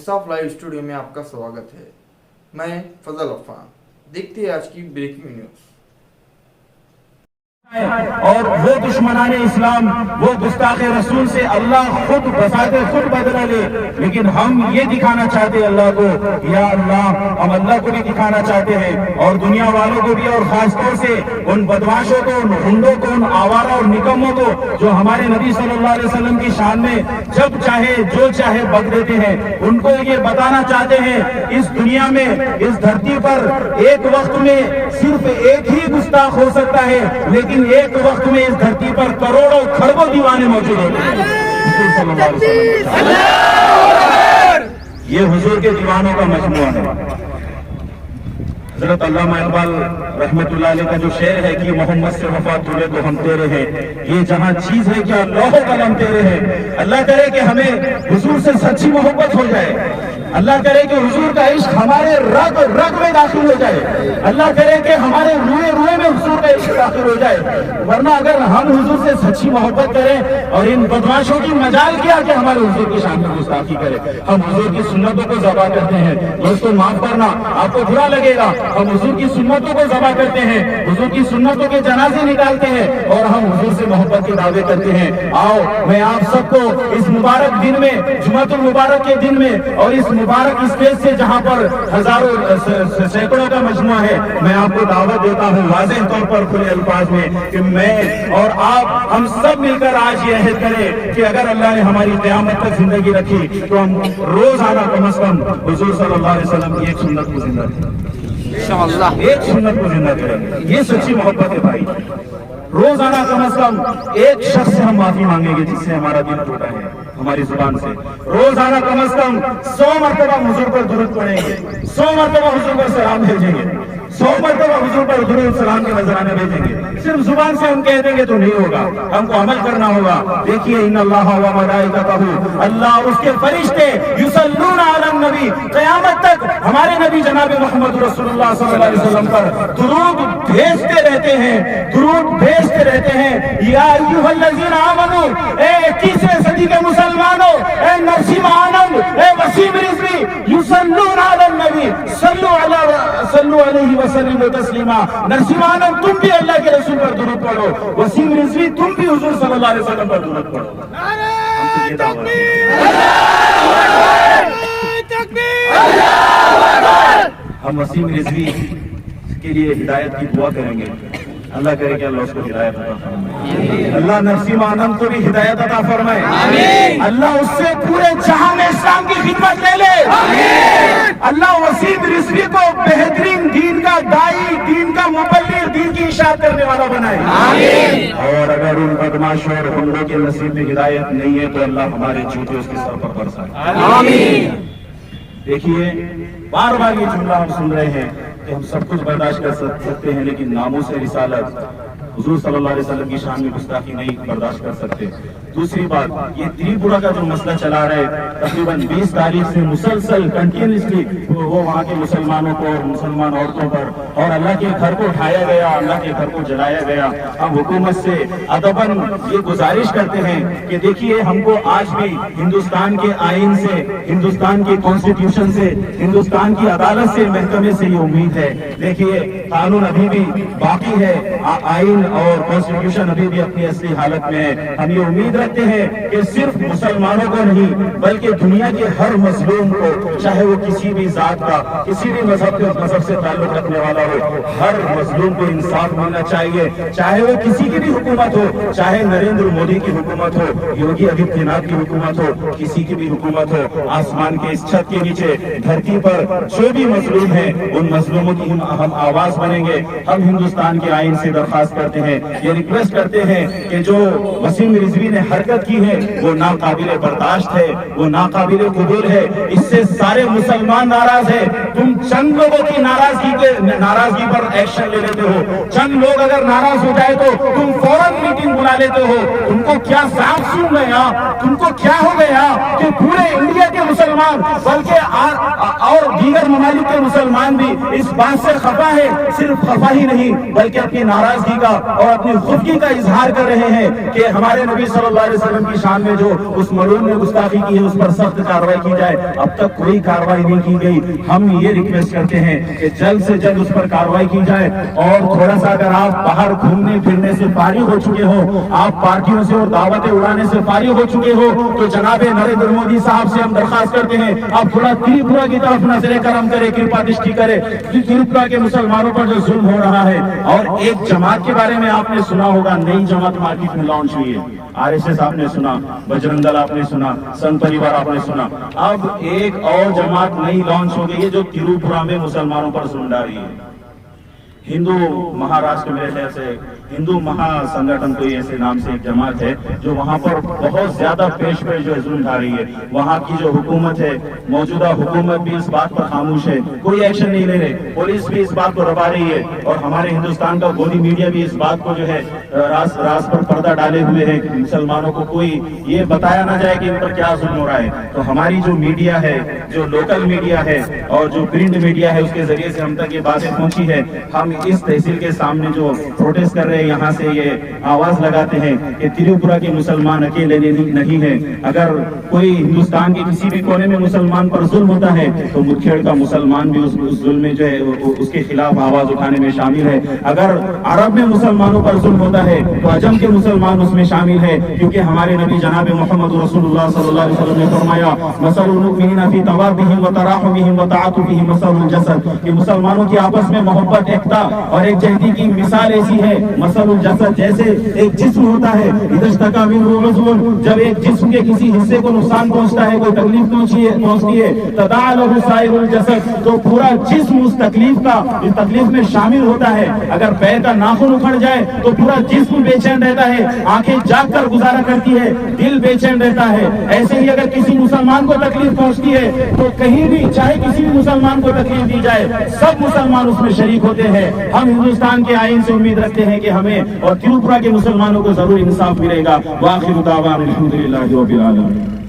इंसाफ live studio में आपका स्वागत है। मैं फजल अफान। देखते हैं आज की ब्रेकिंग न्यूज। और वो दुश्मनाने इस्लाम, वो गुस्ताखे रसूल से अल्लाह खुद बसाते खुद बदला ले, लेकिन हम ये दिखाना चाहते अल्लाह को, या अल्लाह हम अल्लाह को भी दिखाना चाहते हैं और दुनिया वालों को भी, और खासतौर से उन बदमाशों को, उन हुंडों को, उन आवारा और निकम्मों को जो हमारे नबी सल्लल्लाहु अलैहि वसल्लम की शान में जब चाहे जो चाहे बक देते हैं, उनको ये बताना चाहते हैं इस दुनिया में, इस धरती पर एक वक्त में सिर्फ एक ही गुस्ताख हो सकता है, लेकिन एक वक्त में इस धरती पर करोड़ों खरबों दीवाने मौजूद होते हैं। ये हुजूर के दीवानों का मजमुआ है। हजरत अल्लामा इकबाल रहमतुल्लाह अलैह का जो शेर है कि मोहम्मद से वफा तुरे तो हम तेरे हैं, ये जहां चीज है क्या लौह कलम तेरे हैं। अल्लाह करे कि हमें हुजूर से सच्ची मोहब्बत हो जाए, अल्लाह करे कि हुजूर का इश्क हमारे रग रग में दाखिल हो जाए, अल्लाह करे कि हमारे रूए रूए में हुजूर का इश्क दाखिल हो जाए। वरना अगर हम हुजूर से सच्ची मोहब्बत करें और इन बदमाशों की मजाल किया कि हमारे हुजूर की शान में गुस्ताखी करें, हम हुजूर की सुन्नतों को ज़बा करते हैं। दोस्तों माफ करना, आपको बुरा लगेगा, हम हुजूर की सुन्नतों को ज़बा करते हैं, हुजूर की सुन्नतों के जनाजे निकालते हैं और हम हुजूर से मोहब्बत के दावे करते हैं। आओ मैं आप सबको इस मुबारक दिन में, जुमातुल मुबारक के दिन में और इस मुबारक स्टेज से जहां पर हजारों सैकड़ों का मजमुआ है, मैं आपको दावत देता हूं वाज़ेह तौर पर खुले अल्फाज में कि मैं और आप हम सब मिलकर आज ये अहद करें कि अगर अल्लाह ने हमारी क़यामत तक जिंदगी रखी तो हम रोजाना कम से कम हुजूर सल्लल्लाहु अलैहि वसल्लम की एक सुन्नत को जिंदा करें, एक सुन्नत को जिंदा करेंगे। ये सच्ची मोहब्बत है भाई। रोजाना कम से कम एक शख्स से हम माफी मांगेंगे जिससे हमारा दिल टूटा है हमारी जुबान से। रोजाना कम से कम 100 मरतबा हुजूर पर दुरूद पढ़ेंगे, 100 मरतबा हुजूर पर सलाम भेजेंगे, 100 मरतबा हुजूर पर दुरूद सलाम के नजराने भेजेंगे। सिर्फ जुबान से हम कह देंगे तो नहीं होगा, हमको अमल करना होगा। देखिए इन्नल्लाह व मलाइकतहू, अल्लाह उसके फरिश्ते युसल्लूना अलन नबी, क़यामत तक हमारे नबी जनाब मोहम्मद रसूलुल्लाह सल्लल्लाहु अलैहि वसल्लम पर दुरूद भेजते रहते हैं, दुरूद भेजते रहते हैं। या अय्युहल्लज़ीना आमनू, ए 21वीं सदी के मुसलमानों, ए नसीम आनंद, ए वसीम रिजवी, युसल्लूना अलन नबी, सल्लु अलैहि वसल्लम तस्लीमा। नसीम आनंद तुम भी अल्लाह के रसूल पर दुरूद पढ़ो, वसीम रिजवी तुम भी हुजूर सल्लल्लाहु अलैहि वसल्लम पर दुरूद पढ़ो। हम वसीम रिजवी के लिए हिदायत की दुआ करेंगे। अल्लाह करे कि अल्लाह उसको हिदायत अता फरमाए, अल्लाह नसीम आनंद को भी हिदायत अता फरमाए, अल्लाह उससे पूरे जहां में इस्लाम की खिदमत ले ले, अल्लाह वसीम रिजवी को बेहतरीन दीन का दाई, दीन का मुबल्लिग, दीन की इशाअत करने वाला बनाए। और अगर उन बदमाश और हुंडों के नसीब में हिदायत नहीं है तो अल्लाह हमारे जूते उसके सर पर बरसाए। देखिए बार बार ये जुमला हम सुन रहे हैं कि हम सब कुछ बर्दाश्त कर सकते हैं लेकिन नामूस रिसालत हुजूर सल्लल्लाहु अलैहि वसल्लम की शान में गुस्ताखी नहीं बर्दाश्त कर सकते। दूसरी बात, ये त्रिपुरा का जो मसला चला रहा है तकरीबन 20 तारीख से मुसलसल कंटिन्यूसली वो वहाँ के मुसलमानों को और मुसलमान औरतों पर और अल्लाह के घर को उठाया गया, अल्लाह के घर को जलाया गया। हम हुकूमत से अदबन ये गुजारिश करते हैं कि देखिए हमको आज भी हिंदुस्तान के आइन से, हिंदुस्तान की कॉन्स्टिट्यूशन से, हिंदुस्तान की अदालत से, महकमे से ये उम्मीद है। देखिए कानून अभी भी बाकी है, आइन और कॉन्स्टिट्यूशन अभी भी अपनी असली हालत में है। हम ये उम्मीद रखते हैं कि सिर्फ मुसलमानों को नहीं बल्कि दुनिया के हर मजलूम को, चाहे वो किसी भी जात का, किसी भी मजहब से ताल्लुक रखने वाला हो, हर मजलूम को इंसाफ मिलना चाहिए। चाहे वो किसी की भी हुकूमत हो, चाहे नरेंद्र मोदी की हुकूमत हो, योगी आदित्यनाथ की हुकूमत हो, किसी की भी हुकूमत हो, आसमान के इस छत के नीचे धरती पर जो भी मजलूम है उन मजलूमों की हम आवाज बनेंगे। हम हिंदुस्तान के आइन से दरखास्त करते हैं, ये रिक्वेस्ट करते हैं कि जो वसीम रिजवी ने हरकत की है वो नाकाबिले बर्दाश्त है, वो नाकाबिले कबूल है। इससे सारे मुसलमान नाराज है। तुम चंद लोगों की नाराजगी पर एक्शन ले लेते हो, चंद लोग अगर नाराज हो जाए तो तुम फौरन मीटिंग बुला लेते हो। तुमको क्या सांप सूंघ गया, तुमको क्या हो गया कि पूरे इंडिया के मुसलमान बल्कि और दीगर ममालिक के मुसलमान भी इस बात से खफा है। सिर्फ खफा ही नहीं बल्कि अपनी नाराजगी का और अपनी खुदगी का इजहार कर रहे हैं कि हमारे नबी सल्लल्लाहु اللہ علیہ وسلم کی شان میں جو اس ملعون نے گستاخی کی ہے اس پر سخت کارروائی کی جائے. اب تک کوئی کارروائی نہیں کی گئی. ہم یہ ریکویسٹ کرتے ہیں کہ جلد سے جلد اس پر کارروائی کی جائے. اور تھوڑا سا اگر آپ باہر گھومنے پھرنے سے فارغ ہو چکے ہو, آپ پارٹیوں سے اور دعوتیں اڑانے سے فارغ ہو چکے ہو, تو جناب نریندر مودی صاحب سے ہم درخواست کرتے ہیں آپ تھوڑا تریپورہ کی طرف نظر کرم کرے, کرپا دشٹی کرے. تریپورہ کے مسلمانوں پر جو ظلم ہو رہا ہے, اور ایک جماعت کے بارے میں آپ نے سنا ہوگا, نئی جماعت مارکیٹ میں لانچ ہوئی ہے, RSS آپ نے سنا, بجرنگ دل آپ نے سنا, سنت پریوار آپ نے سنا. اب ایک اور جماعت نئی لانچ ہو گئی ہے جو تریپورہ میں مسلمانوں پر ظلم ڈال رہی ہے. ہندو مہاراشٹر میرے خیال سے ہندو مہا سنگٹھن کوئی ایسے نام سے ایک جماعت ہے جو وہاں پر بہت زیادہ پیش جو ہے ظلم ڈھا رہی ہے. وہاں کی جو حکومت ہے, موجودہ حکومت بھی اس بات پر خاموش ہے, کوئی ایکشن نہیں لے رہے. پولیس بھی اس بات کو دبا رہی ہے, اور ہمارے ہندوستان کا گودی میڈیا بھی اس بات کو جو ہے راز پر پردہ ڈالے ہوئے ہے کہ مسلمانوں کو کوئی یہ بتایا نہ جائے کہ ان پر کیا ظلم ہو رہا ہے. تو ہماری جو میڈیا ہے, جو لوکل میڈیا ہے اور جو پرنٹ میڈیا ہے, اس کے ذریعے سے ہم تک یہ باتیں پہنچی ہے. ہم اس تحصیل کے سامنے جو پروٹیسٹ کر رہے ہیں, یہاں سے یہ آواز لگاتے ہیں کہ تریپورہ کے مسلمان اکیلے نہیں ہیں. اگر کوئی ہندوستان کے کسی بھی کونے میں مسلمان پر ظلم ہوتا ہے تو مکھیڑ کا مسلمان بھی اس ظلم میں جو ہے اس کے خلاف آواز اٹھانے میں شامل ہے. اگر عرب میں مسلمانوں پر ظلم ہوتا ہے تو عجم کے مسلمان اس میں شامل ہے, کیونکہ ہمارے نبی جناب محمد رسول اللہ صلی اللہ علیہ وسلم نے فرمایا مثل المؤمنین فی توادہم وتراحمہم وتعاطفہم مثل الجسد, کہ مسلمانوں کی آپس میں محبت, ایکتا اور ایک جہدی کی مثال ایسی ہے مثل الجسد, جیسے ایک جسم ہوتا ہے, اذا اشتکا منہ عضو, جب ایک جسم کے کسی حصے کو نقصان پہنچتا ہے, کوئی تکلیف پہنچتی ہے, تداعی لہ سائر الجسد, تو پورا جسم اس تکلیف میں شامل ہوتا ہے. اگر پیر کا ناخن اکھڑ جائے تو پورا جسم بے چین رہتا ہے, آنکھیں جاگ کر گزارا کرتی ہے, دل بے چین رہتا ہے. ایسے ہی اگر کسی مسلمان کو تکلیف پہنچتی ہے تو کہیں بھی چاہے کسی بھی مسلمان کو تکلیف دی جائے, سب مسلمان اس میں شریک ہوتے ہیں. ہم ہندوستان کے آئین سے امید رکھتے ہیں کہ ہمیں اور تریپورہ کے مسلمانوں کو ضرور انصاف ملے گا. وآخر دعوانا الحمدللہ رب العالمین.